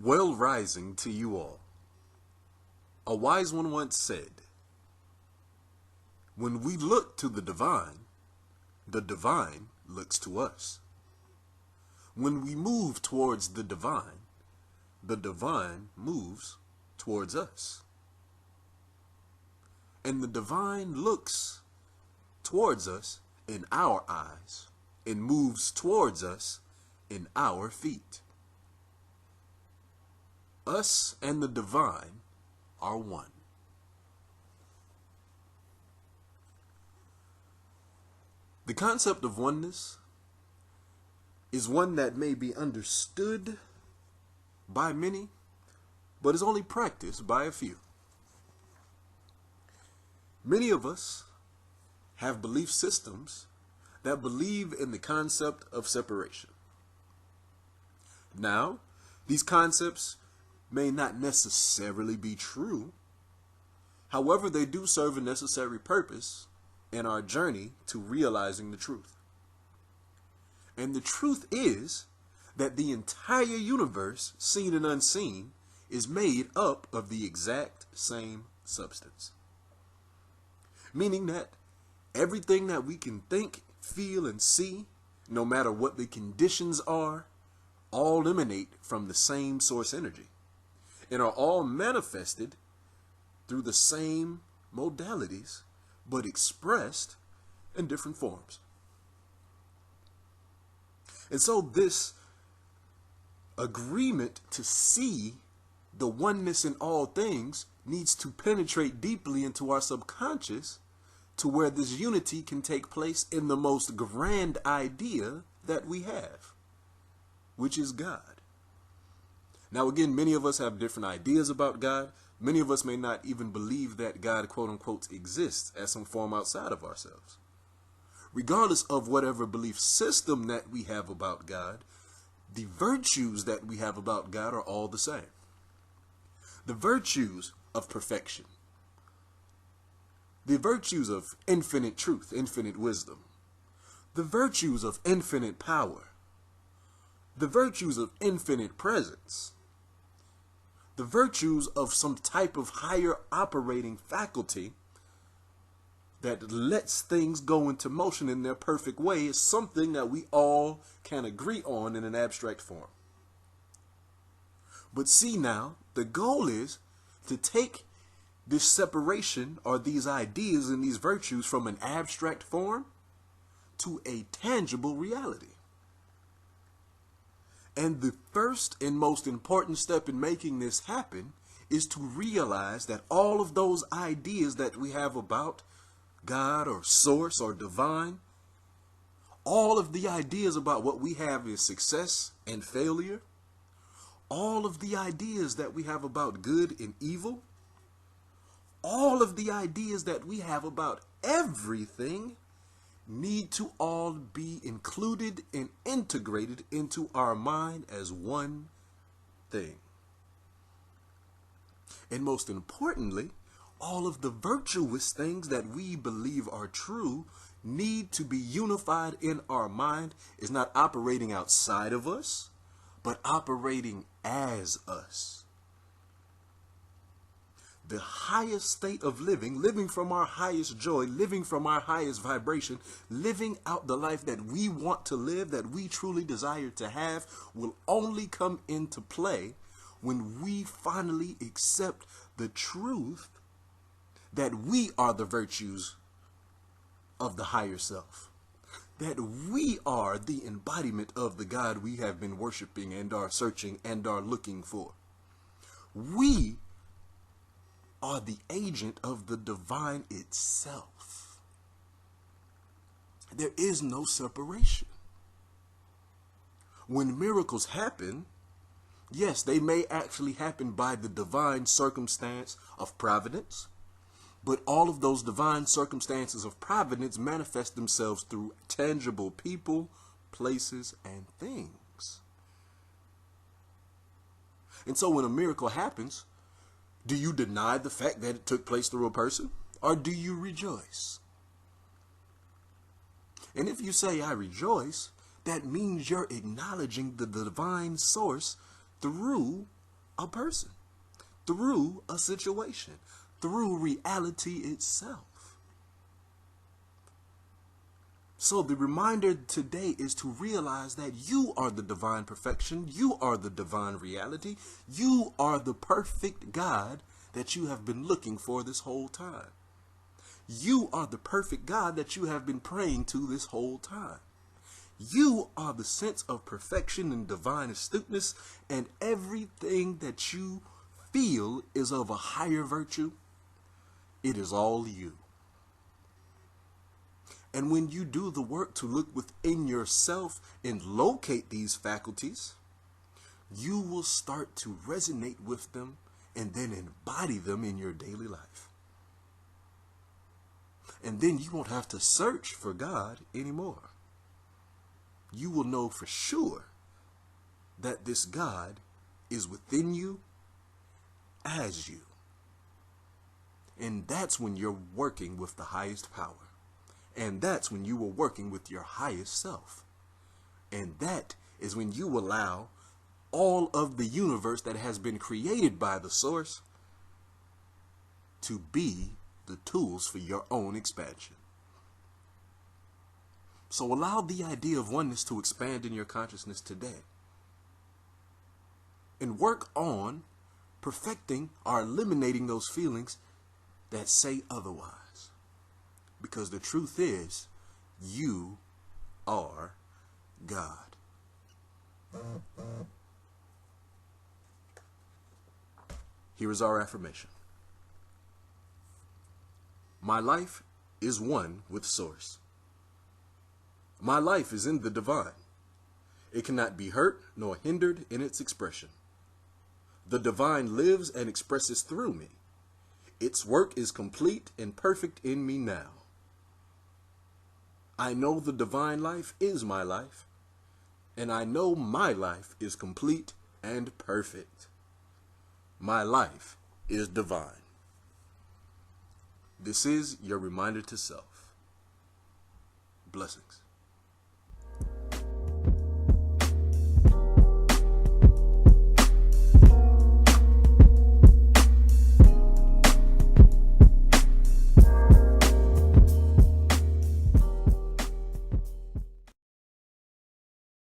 Well rising to you all. A wise one once said, when we look to the divine looks to us. When we move towards the divine moves towards us. And the divine looks towards us in our eyes and moves towards us in our feet. Us and the divine are one. The concept of oneness is one that may be understood by many, but is only practiced by a few. Many of us have belief systems that believe in the concept of separation. Now, these concepts may not necessarily be true. However, they do serve a necessary purpose in our journey to realizing the truth. And the truth is that the entire universe, seen and unseen, is made up of the exact same substance. Meaning that everything that we can think, feel, and see, no matter what the conditions are, all emanate from the same source energy and are all manifested through the same modalities, but expressed in different forms. And so this agreement to see the oneness in all things needs to penetrate deeply into our subconscious to where this unity can take place in the most grand idea that we have, which is God. Now again, many of us have different ideas about God. Many of us may not even believe that God, quote unquote, exists as some form outside of ourselves. Regardless of whatever belief system that we have about God, the virtues that we have about God are all the same. The virtues of perfection, the virtues of infinite truth, infinite wisdom, the virtues of infinite power, the virtues of infinite presence, the virtues of some type of higher operating faculty that lets things go into motion in their perfect way is something that we all can agree on in an abstract form. But see now, the goal is to take this separation or these ideas and these virtues from an abstract form to a tangible reality. And the first and most important step in making this happen is to realize that all of those ideas that we have about God or source or divine, all of the ideas about what we have is success and failure, all of the ideas that we have about good and evil, all of the ideas that we have about everything need to all be included and integrated into our mind as one thing. And most importantly, all of the virtuous things that we believe are true need to be unified in our mind, is not operating outside of us, but operating as us. The highest state of living, living from our highest joy, living from our highest vibration, living out the life that we want to live, that we truly desire to have, will only come into play when we finally accept the truth that we are the virtues of the higher self, that we are the embodiment of the God we have been worshiping and are searching and are looking for. We are the agent of the divine itself. There is no separation. When miracles happen, yes, they may actually happen by the divine circumstance of providence, but all of those divine circumstances of providence manifest themselves through tangible people, places, and things. And so when a miracle happens, do you deny the fact that it took place through a person, or do you rejoice? And if you say, I rejoice, that means you're acknowledging the divine source through a person, through a situation, through reality itself. So the reminder today is to realize that you are the divine perfection. You are the divine reality. You are the perfect God that you have been looking for this whole time. You are the perfect God that you have been praying to this whole time. You are the sense of perfection and divine astuteness, and everything that you feel is of a higher virtue. It is all you. And when you do the work to look within yourself and locate these faculties, you will start to resonate with them and then embody them in your daily life. And then you won't have to search for God anymore. You will know for sure that this God is within you as you. And that's when you're working with the highest power. And that's when you are working with your highest self. And that is when you allow all of the universe that has been created by the source to be the tools for your own expansion. So allow the idea of oneness to expand in your consciousness today. And work on perfecting or eliminating those feelings that say otherwise. Because the truth is, you are God. Here is our affirmation. My life is one with Source. My life is in the divine. It cannot be hurt nor hindered in its expression. The divine lives and expresses through me. Its work is complete and perfect in me now. I know the divine life is my life, and I know my life is complete and perfect. My life is divine. This is your reminder to self. Blessings.